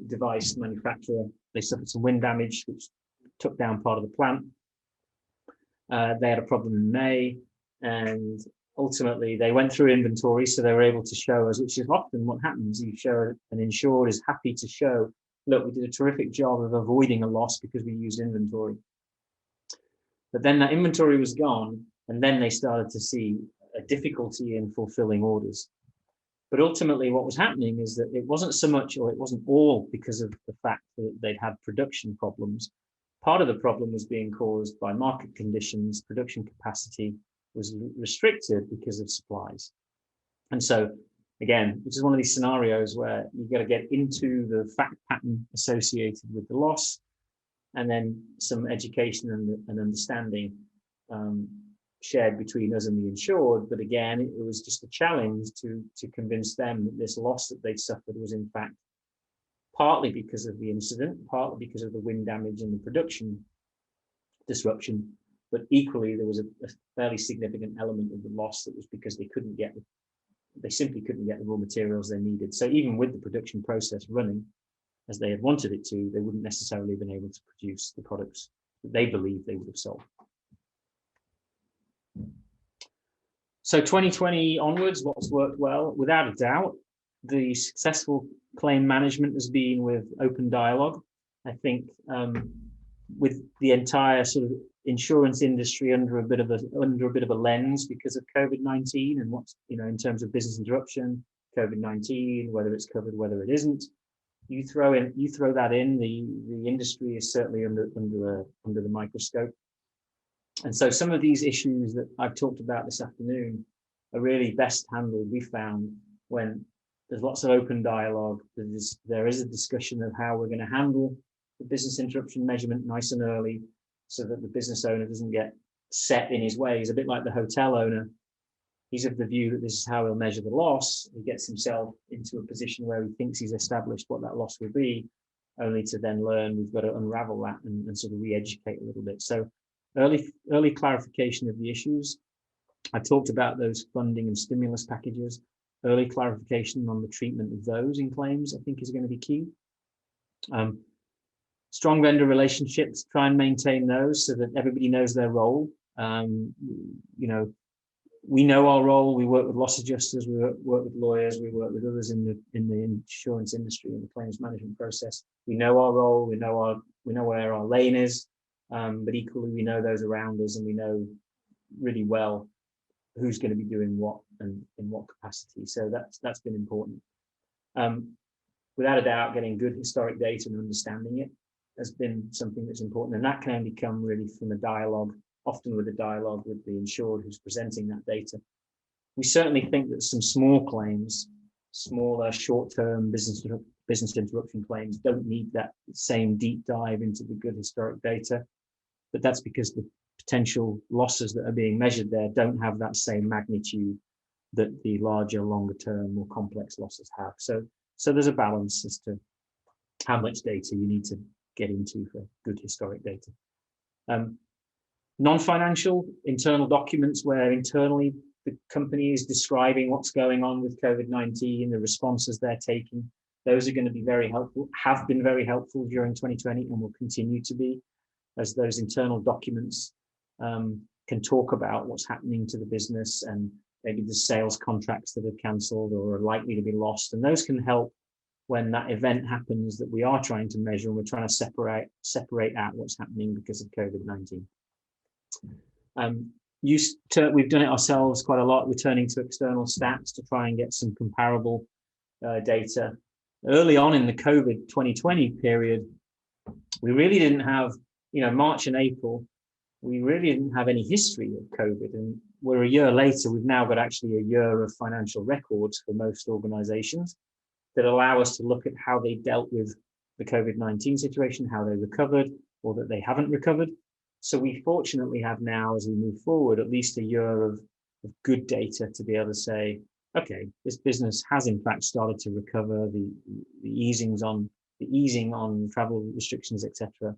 device manufacturer. They suffered some wind damage, which took down part of the plant. They had a problem in May, and ultimately they went through inventory, so they were able to show us, which is often what happens. You show an insured is happy to show, look, we did a terrific job of avoiding a loss because we used inventory. But then that inventory was gone, and then they started to see a difficulty in fulfilling orders. But ultimately what was happening is that it wasn't so much, or it wasn't all because of the fact that they'd had production problems. Part of the problem was being caused by market conditions. Production capacity was restricted because of supplies. And so, again, which is one of these scenarios where you've got to get into the fact pattern associated with the loss, and then some education and understanding shared between us and the insured. But again, it was just a challenge to convince them that this loss that they'd suffered was in fact partly because of the incident, partly because of the wind damage and the production disruption, but equally there was a fairly significant element of the loss that was because they simply couldn't get the raw materials they needed. So even with the production process running as they had wanted it to, they wouldn't necessarily have been able to produce the products that they believed they would have sold. So 2020 onwards, what's worked well? Without a doubt, the successful claim management has been with open dialogue. I think with the entire sort of insurance industry under a bit of a lens because of COVID-19 and what's, in terms of business interruption, COVID-19, whether it's covered, whether it isn't. You throw that in, the industry is certainly under the microscope. And so some of these issues that I've talked about this afternoon are really best handled, we found, when there's lots of open dialogue. There is a discussion of how we're going to handle the business interruption measurement nice and early, so that the business owner doesn't get set in his ways. A bit like the hotel owner, he's of the view that this is how he'll measure the loss. He gets himself into a position where he thinks he's established what that loss will be, only to then learn we've got to unravel that and sort of re-educate a little bit. So early clarification of the issues. I talked about those funding and stimulus packages. Early clarification on the treatment of those in claims, I think, is going to be key. Strong vendor relationships, try and maintain those so that everybody knows their role. We know our role. We work with loss adjusters, we work with lawyers, we work with others in the insurance industry, in the claims management process. We know our role. We know where our lane is, but equally we know those around us, and we know really well who's going to be doing what and in what capacity. So that's been important. Without a doubt, getting good historic data and understanding it has been something that's important, and that can only come really from a dialogue, often with a dialogue with the insured who's presenting that data. We certainly think that some small claims, smaller short-term business interruption claims, don't need that same deep dive into the good historic data, but that's because the potential losses that are being measured there don't have that same magnitude that the larger, longer term, more complex losses have. So there's a balance as to how much data you need to get into for good historic data. Non-financial internal documents where internally the company is describing what's going on with COVID-19, the responses they're taking, those are going to be very helpful, have been very helpful during 2020 and will continue to be, as those internal documents can talk about what's happening to the business and maybe the sales contracts that have cancelled or are likely to be lost. And those can help when that event happens that we are trying to measure, and we're trying to separate out what's happening because of COVID-19. We've done it ourselves quite a lot. We're turning to external stats to try and get some comparable data. Early on in the COVID 2020 period, we really didn't have, March and April, we really didn't have any history of COVID. And we're a year later, we've now got actually a year of financial records for most organizations that allow us to look at how they dealt with the COVID-19 situation, how they recovered, or that they haven't recovered. So we fortunately have now, as we move forward, at least a year of good data to be able to say, okay, this business has in fact started to recover. The easing on travel restrictions, etc.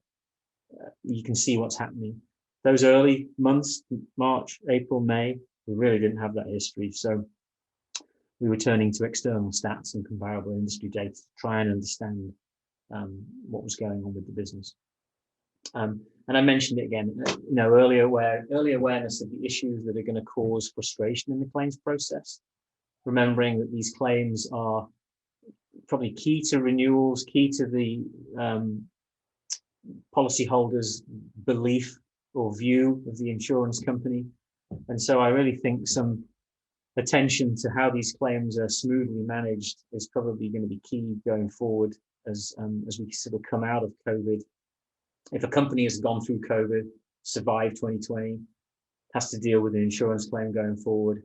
You can see what's happening. Those early months, March, April, May, we really didn't have that history. So we were turning to external stats and comparable industry data to try and understand what was going on with the business. And I mentioned it again, early awareness of the issues that are going to cause frustration in the claims process. Remembering that these claims are probably key to renewals, key to the policyholders' belief or view of the insurance company. And so I really think some attention to how these claims are smoothly managed is probably going to be key going forward as we sort of come out of COVID. If a company has gone through COVID, survived 2020, has to deal with an insurance claim going forward,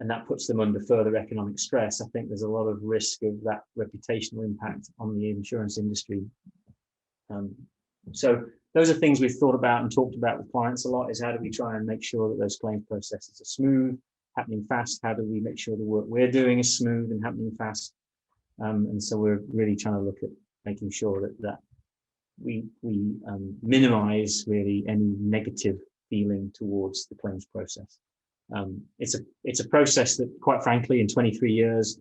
and that puts them under further economic stress, I think there's a lot of risk of that reputational impact on the insurance industry. So those are things we've thought about and talked about with clients a lot, is how do we try and make sure that those claims processes are smooth, happening fast? How do we make sure the work we're doing is smooth and happening fast? And so we're really trying to look at making sure that we minimize really any negative feeling towards the claims process. It's a process that, quite frankly, in 23 years,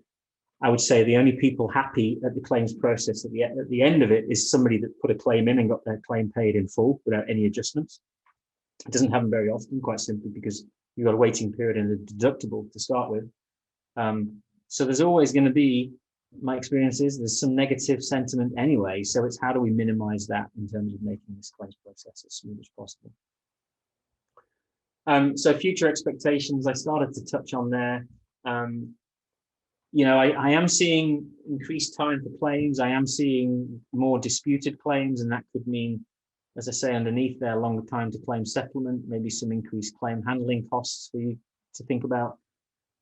I would say the only people happy at the claims process at the end of it is somebody that put a claim in and got their claim paid in full without any adjustments. It doesn't happen very often, quite simply because you've got a waiting period and a deductible to start with. So there's always going to be, my experience is, there's some negative sentiment anyway. So it's how do we minimize that in terms of making this claims process as smooth as possible. So future expectations, I started to touch on there. I am seeing increased time for claims. I am seeing more disputed claims, and that could mean, as I say, underneath there, longer time to claim settlement, maybe some increased claim handling costs for you to think about.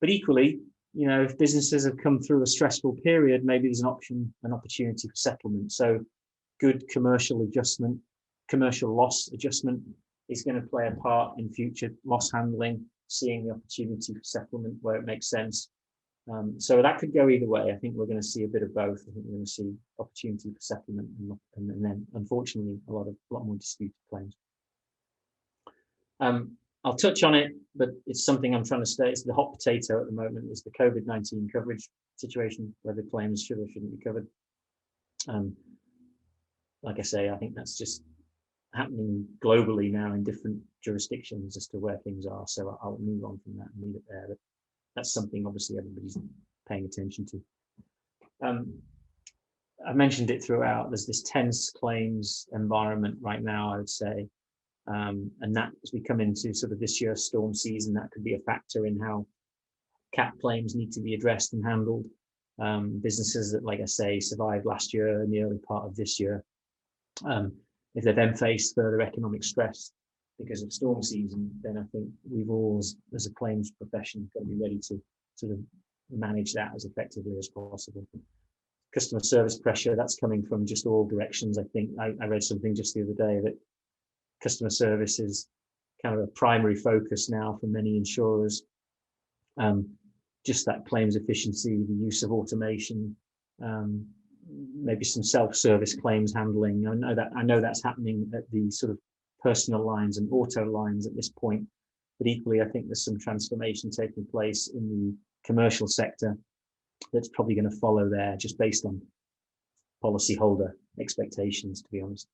But equally, if businesses have come through a stressful period, maybe there's an opportunity for settlement. So good commercial loss adjustment is going to play a part in future loss handling, seeing the opportunity for settlement where it makes sense. So that could go either way. I think we're going to see a bit of both. I think we're going to see opportunity for settlement and then, unfortunately, a lot more disputed claims. I'll touch on it, but it's something I'm trying to stay. It's the hot potato at the moment is the COVID-19 coverage situation, whether claims should or shouldn't be covered. Like I say, I think that's just happening globally now in different jurisdictions as to where things are. So I'll move on from that and leave it there. But that's something obviously everybody's paying attention to. I mentioned it throughout. There's this tense claims environment right now, I would say. And that as we come into sort of this year's storm season, that could be a factor in how cat claims need to be addressed and handled. Businesses that, like I say, survived last year and the early part of this year, if they then face further economic stress because of storm season, then I think we've all, as a claims profession, got to be ready to sort of manage that as effectively as possible. Customer service pressure, that's coming from just all directions. I think I read something just the other day that customer service is kind of a primary focus now for many insurers. Just that claims efficiency, the use of automation, maybe some self-service claims handling. I know that's happening at the sort of personal lines and auto lines at this point, but equally, I think there's some transformation taking place in the commercial sector that's probably going to follow there, just based on policyholder expectations, to be honest.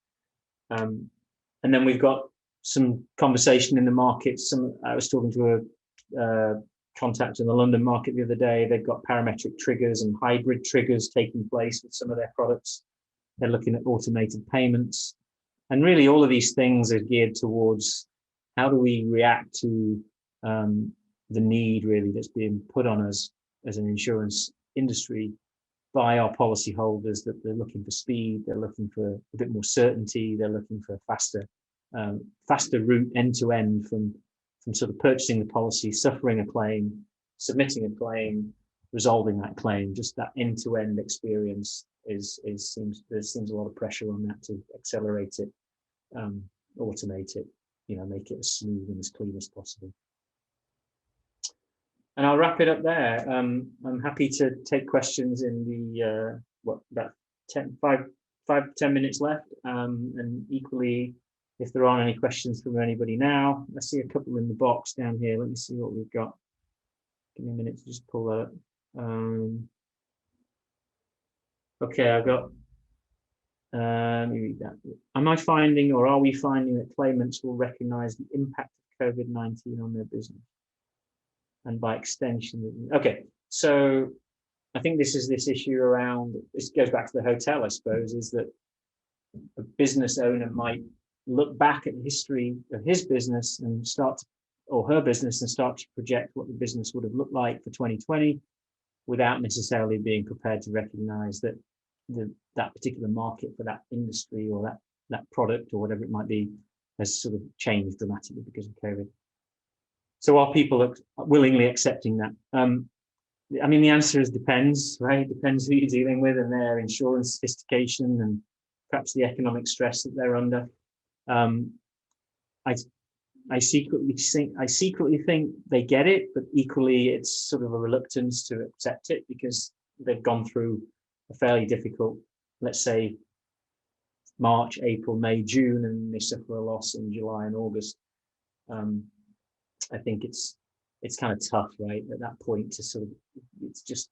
And then we've got some conversation in the market. I was talking to a contact in the London market the other day. They've got parametric triggers and hybrid triggers taking place with some of their products. They're looking at automated payments. And really all of these things are geared towards how do we react to the need really that's being put on us as an insurance industry by our policyholders, that they're looking for speed, they're looking for a bit more certainty, they're looking for a faster route end to end from sort of purchasing the policy, suffering a claim, submitting a claim, resolving that claim. Just that end to end experience there seems a lot of pressure on that to accelerate it, automate it, make it as smooth and as clean as possible. And I'll wrap it up there. I'm happy to take questions in the about 5 to 10 minutes left. And equally, if there aren't any questions from anybody now, I see a couple in the box down here. Let me see what we've got. Give me a minute to just pull that up. Okay, I've got. Let me read that. Are we finding that claimants will recognise the impact of COVID-19 on their business? And by extension, okay, so I think this issue around, this goes back to the hotel, I suppose, is that a business owner might look back at the history of his business and start to project what the business would have looked like for 2020 without necessarily being prepared to recognize that that particular market for that industry or that product or whatever it might be has sort of changed dramatically because of COVID. So are people willingly accepting that? I mean, the answer is depends, right? It depends who you're dealing with and their insurance sophistication and perhaps the economic stress that they're under. I secretly think they get it, but equally it's sort of a reluctance to accept it because they've gone through a fairly difficult, let's say, March, April, May, June, and they suffer a loss in July and August. I think it's kind of tough, right, at that point to sort of, it's just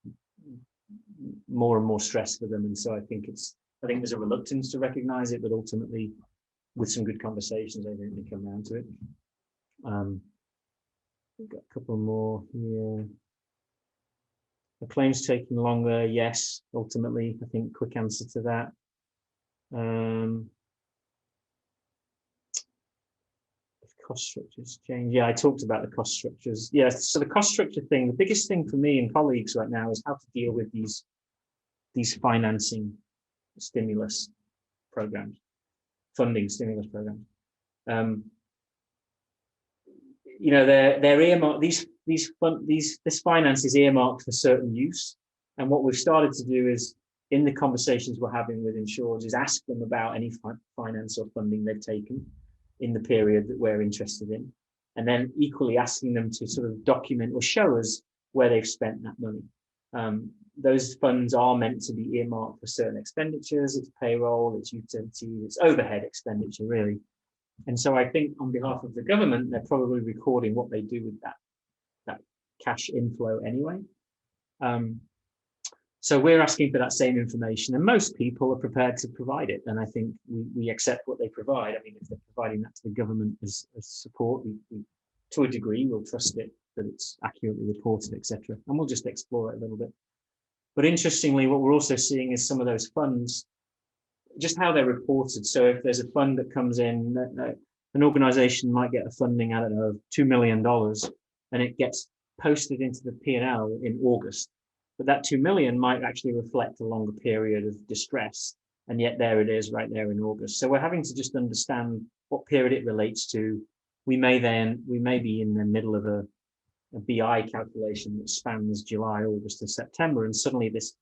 more and more stress for them. And so I think there's a reluctance to recognize it, but ultimately with some good conversations, I think they come around to it. We've got a couple more here. The claims taking longer, yes, ultimately, I think quick answer to that. Cost structures change. Yeah, I talked about the cost structures. Yeah, so the cost structure thing, the biggest thing for me and colleagues right now is how to deal with these financing stimulus programs, funding stimulus programs. They're earmarked. This finance is earmarked for certain use, and what we've started to do is, in the conversations we're having with insurers, is ask them about any finance or funding they've taken in the period that we're interested in, and then equally asking them to sort of document or show us where they've spent that money. Those funds are meant to be earmarked for certain expenditures. It's payroll, it's utility, it's overhead expenditure, really. And so I think on behalf of the government, they're probably recording what they do with that cash inflow anyway. So we're asking for that same information, and most people are prepared to provide it. And I think we accept what they provide. I mean, if they're providing that to the government as support, we to a degree, we'll trust it, that it's accurately reported, etc. And we'll just explore it a little bit. But interestingly, what we're also seeing is some of those funds, just how they're reported. So if there's a fund that comes in, an organization might get a funding, I don't know, of $2 million, and it gets posted into the P&L in August. But that 2 million might actually reflect a longer period of distress. And yet there it is right there in August. So we're having to just understand what period it relates to. We may be in the middle of a BI calculation that spans July, August, and September. And suddenly this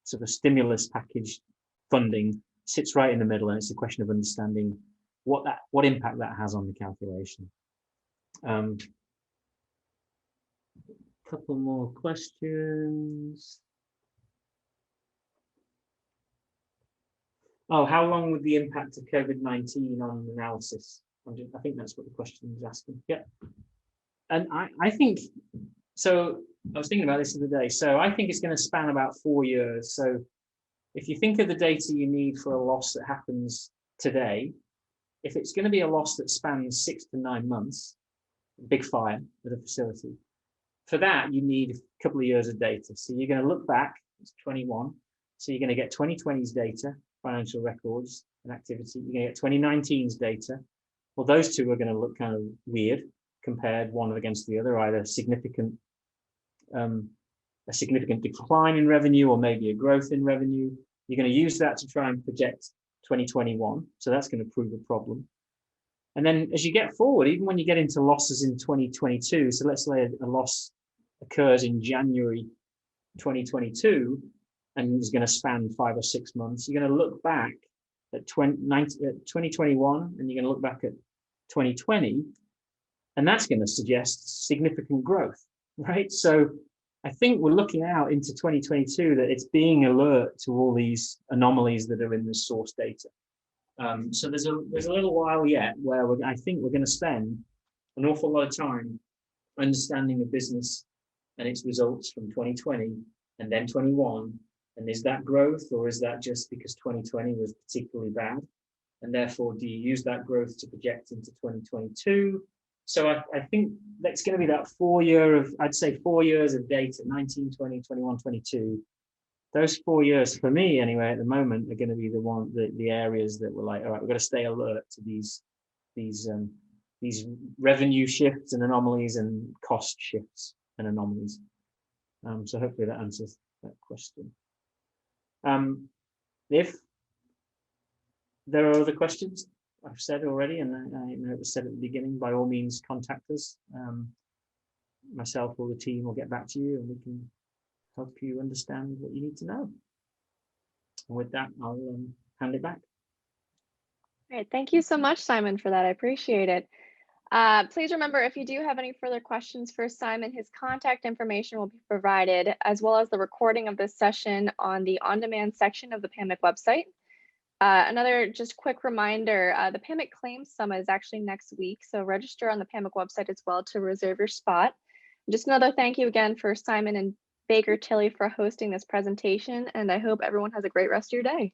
sort of stimulus package funding sits right in the middle. And it's a question of understanding what impact that has on the calculation. Couple more questions. Oh, how long would the impact of COVID-19 on analysis? I think that's what the question is asking. Yeah. And I think, so I was thinking about this the other day. So I think it's going to span about 4 years. So if you think of the data you need for a loss that happens today, if it's going to be a loss that spans 6 to 9 months, big fire at a facility, for that, you need a couple of years of data. So you're going to look back, it's 21. So you're going to get 2020's data, financial records and activity. You're going to get 2019's data. Well, those two are going to look kind of weird compared one against the other, either a significant decline in revenue or maybe a growth in revenue. You're going to use that to try and project 2021. So that's going to prove a problem. And then as you get forward, even when you get into losses in 2022, so let's say a loss occurs in January 2022 and is going to span 5 or 6 months, you're going to look back at 2021 and you're going to look back at 2020, and that's going to suggest significant growth, right? So I think we're looking out into 2022 that it's being alert to all these anomalies that are in the source data. So there's a little while yet where I think we're going to spend an awful lot of time understanding the business and its results from 2020 and then 21. And is that growth, or is that just because 2020 was particularly bad? And therefore, do you use that growth to project into 2022? So I think that's going to be that 4 years of data, 19, 20, 21, 22. Those 4 years for me anyway at the moment are going to be the areas that we're like, all right, we've got to stay alert to these revenue shifts and anomalies and cost shifts and anomalies. So hopefully that answers that question. If there are other questions, I've said already, and I know it was said at the beginning, by all means contact us. Myself or the team will get back to you and we can help you understand what you need to know. And with that, I'll hand it back. All right, thank you so much, Simon, for that. I appreciate it. Please remember, if you do have any further questions for Simon, his contact information will be provided, as well as the recording of this session on the on-demand section of the PAMIC website. Another just quick reminder, the PAMIC Claims Summit is actually next week, so register on the PAMIC website as well to reserve your spot. Just another thank you again for Simon and Baker Tilly for hosting this presentation, and I hope everyone has a great rest of your day.